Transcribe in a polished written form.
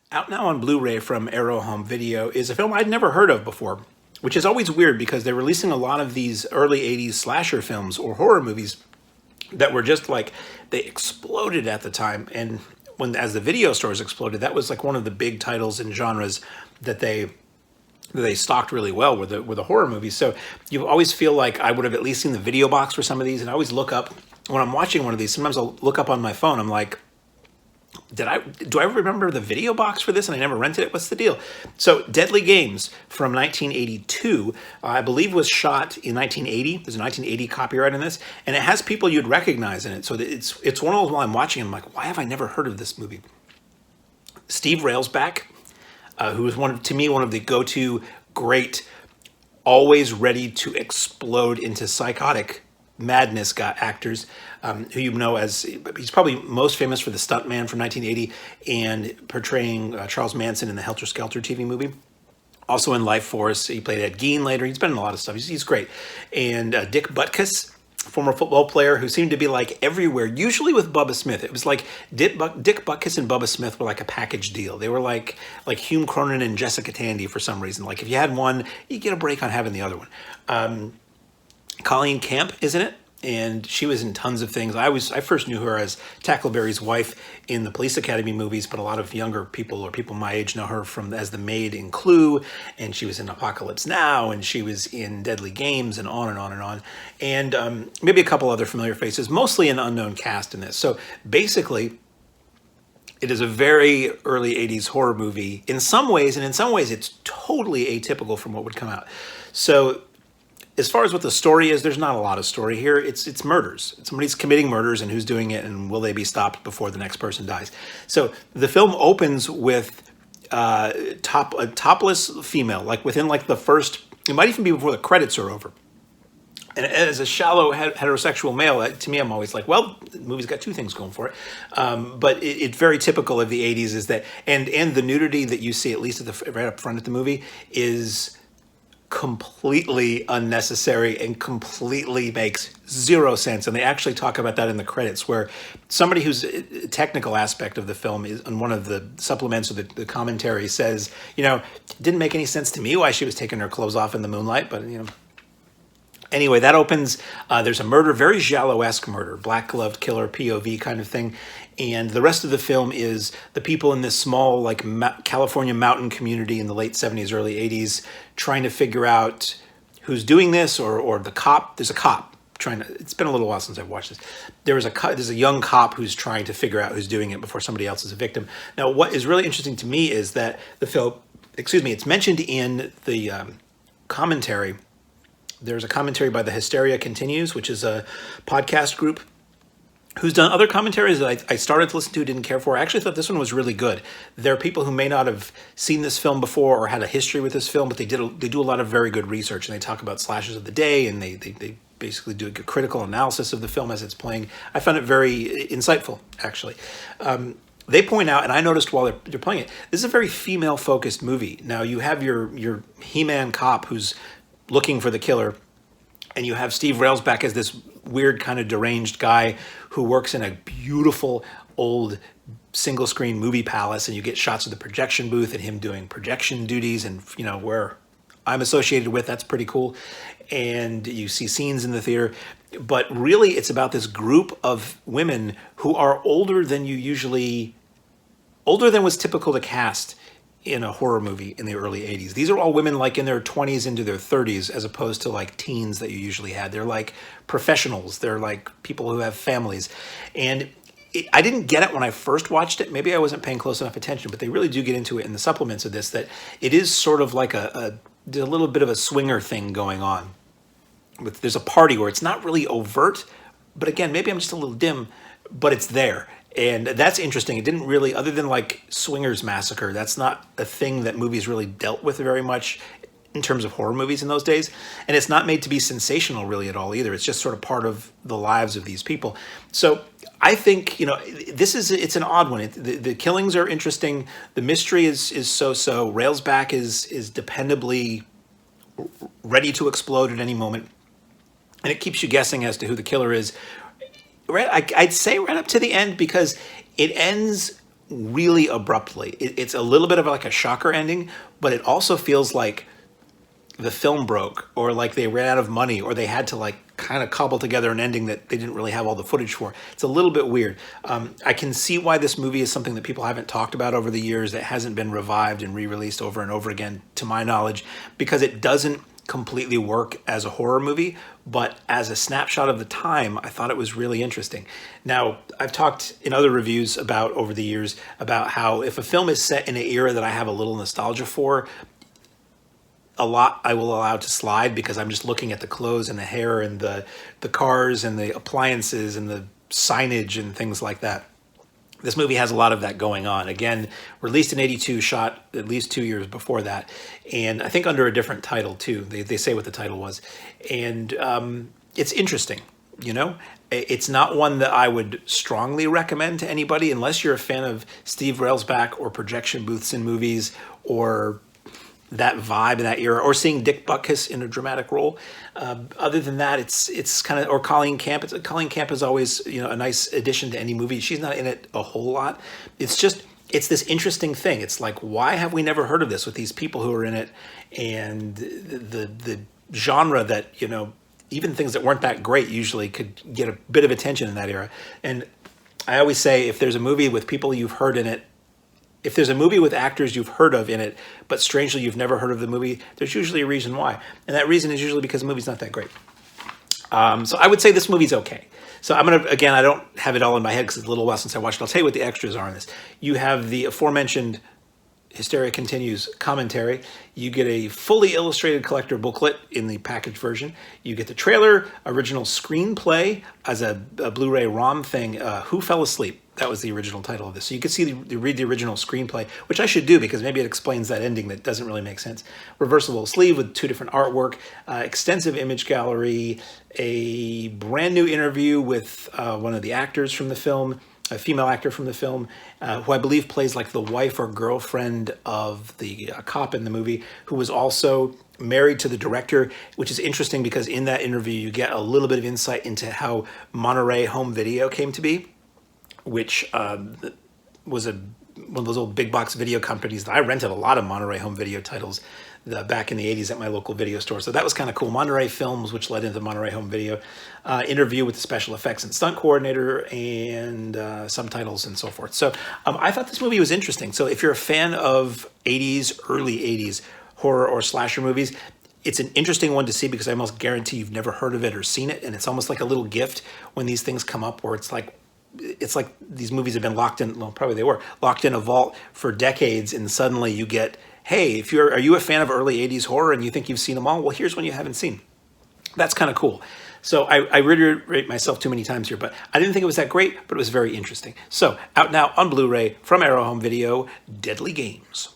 Out now on Blu-ray from Arrow Home Video is a film I'd never heard of before, which is always weird because they're releasing a lot of these early 80s slasher films or horror movies that were just like, they exploded at the time. And as the video stores exploded, that was like one of the big titles in genres that they stocked really well were the horror movies. So you always feel like I would have at least seen the video box for some of these, and I always look up when I'm watching one of these. Sometimes I'll look up on my phone. I'm like, do I remember the video box for this and I never rented it? What's the deal? So Deadly Games from 1982, I believe was shot in 1980. There's a 1980 copyright in this, and it has people you'd recognize in it. So it's one of those while I'm watching, I'm like, why have I never heard of this movie? Steve Railsback, who was one of the go-to great, always ready to explode into psychotic madness actors, who you know as, he's probably most famous for The Stuntman from 1980 and portraying Charles Manson in the Helter Skelter TV movie. Also in Life Force, he played Ed Gein later. He's been in a lot of stuff. He's great. And Dick Butkus, former football player who seemed to be like everywhere, usually with Bubba Smith. It was like Dick Butkus and Bubba Smith were like a package deal. They were like Hume Cronin and Jessica Tandy for some reason. Like if you had one, you get a break on having the other one. Colleen Camp is in it, and she was in tons of things. I first knew her as Tackleberry's wife in the Police Academy movies, but a lot of younger people or people my age know her as the maid in Clue, and she was in Apocalypse Now, and she was in Deadly Games, and on and on and on. And maybe a couple other familiar faces, mostly an unknown cast in this. So basically, it is a very early 80s horror movie in some ways, and in some ways it's totally atypical from what would come out. So as far as what the story is, there's not a lot of story here. It's murders. Somebody's committing murders, and who's doing it, and will they be stopped before the next person dies? So the film opens with a topless female, like within like the first, it might even be before the credits are over. And as a shallow heterosexual male, to me, I'm always like, well, the movie's got two things going for it. But it's very typical of the 80s is that, and the nudity that you see, at least right up front of the movie, is completely unnecessary and completely makes zero sense. And they actually talk about that in the credits, where somebody who's a technical aspect of the film is on one of the supplements or the commentary says, it didn't make any sense to me why she was taking her clothes off in the moonlight, but Anyway, that opens, there's a murder, very Giallo-esque murder, black-gloved killer, POV kind of thing. And the rest of the film is the people in this small, like, California mountain community in the late 70s, early 80s, trying to figure out who's doing this, or the cop. There's a cop trying to, it's been a little while since I've watched this. There's a young cop who's trying to figure out who's doing it before somebody else is a victim. Now, what is really interesting to me is that the film, it's mentioned in the commentary. There's a commentary by the Hysteria Continues, which is a podcast group who's done other commentaries that I started to listen to, didn't care for. I actually thought this one was really good. There are people who may not have seen this film before or had a history with this film, but they do a lot of very good research, and they talk about slashes of the day, and they basically do a critical analysis of the film as it's playing. I found it very insightful, actually. They point out, and I noticed while they're playing it, this is a very female-focused movie. Now, you have your He-Man cop who's looking for the killer, and you have Steve Railsback as this weird kind of deranged guy who works in a beautiful old single screen movie palace, and you get shots of the projection booth and him doing projection duties, and where I'm associated with, that's pretty cool. And you see scenes in the theater, but really it's about this group of women who are older than was typical to cast in a horror movie in the early 80s. These are all women like in their 20s into their 30s, as opposed to like teens that you usually had. They're like professionals. They're like people who have families. And I didn't get it when I first watched it. Maybe I wasn't paying close enough attention, but they really do get into it in the supplements of this, that it is sort of like a little bit of a swinger thing going on. There's a party where it's not really overt, but again, maybe I'm just a little dim, but it's there. And that's interesting. It didn't really, other than like Swingers Massacre, that's not a thing that movies really dealt with very much in terms of horror movies in those days. And it's not made to be sensational really at all either. It's just sort of part of the lives of these people. So I think, it's an odd one. The killings are interesting. The mystery is so-so. Railsback is dependably ready to explode at any moment. And it keeps you guessing as to who the killer is. I'd say right up to the end, because it ends really abruptly. It's a little bit of like a shocker ending, but it also feels like the film broke, or like they ran out of money, or they had to like kind of cobble together an ending that they didn't really have all the footage for. It's a little bit weird. I can see why this movie is something that people haven't talked about over the years, that hasn't been revived and re-released over and over again, to my knowledge, because it doesn't completely work as a horror movie, but as a snapshot of the time, I thought it was really interesting. Now, I've talked in other reviews about over the years about how if a film is set in an era that I have a little nostalgia for, a lot I will allow to slide because I'm just looking at the clothes and the hair and the cars and the appliances and the signage and things like that. This movie has a lot of that going on. Again, released in '82, shot at least 2 years before that, and I think under a different title too. They say what the title was, and it's interesting. You know, it's not one that I would strongly recommend to anybody unless you're a fan of Steve Railsback or projection booths in movies, or that vibe in that era, or seeing Dick Butkus in a dramatic role. Other than that, it's kind of, or Colleen Camp. Colleen Camp is always, you know, a nice addition to any movie. She's not in it a whole lot. It's this interesting thing. It's like, why have we never heard of this with these people who are in it, and the genre that, you know, even things that weren't that great usually could get a bit of attention in that era. And I always say, if there's a movie with people you've heard in it, if there's a movie with actors you've heard of in it, but strangely you've never heard of the movie, there's usually a reason why. And that reason is usually because the movie's not that great. So I would say this movie's okay. So I'm going to, again, I don't have it all in my head because it's a little while since I watched it. I'll tell you what the extras are in this. You have the aforementioned Hysteria Continues commentary. You get a fully illustrated collector booklet in the packaged version. You get the trailer, original screenplay as a Blu-ray ROM thing, Who Fell Asleep? That was the original title of this. So you can see read the original screenplay, which I should do because maybe it explains that ending that doesn't really make sense. Reversible sleeve with 2 different artwork, extensive image gallery, a brand new interview with one of the actors from the film, a female actor from the film, who I believe plays like the wife or girlfriend of the cop in the movie, who was also married to the director, which is interesting because in that interview you get a little bit of insight into how Monterey Home Video came to be, which was one of those old big box video companies. I rented a lot of Monterey Home Video titles back in the 80s at my local video store. So that was kind of cool. Monterey Films, which led into Monterey Home Video. Interview with the special effects and stunt coordinator, and subtitles and so forth. So I thought this movie was interesting. So if you're a fan of 80s, early 80s horror or slasher movies, it's an interesting one to see because I almost guarantee you've never heard of it or seen it. And it's almost like a little gift when these things come up, where it's like these movies have been locked in, well, probably they were locked in a vault for decades, and suddenly you get, hey, are you a fan of early 80s horror and you think you've seen them all? Well, here's one you haven't seen. That's kind of cool. So I reiterate myself too many times here, but I didn't think it was that great, but it was very interesting. So out now on Blu-ray from Arrow Home Video, Deadly Games.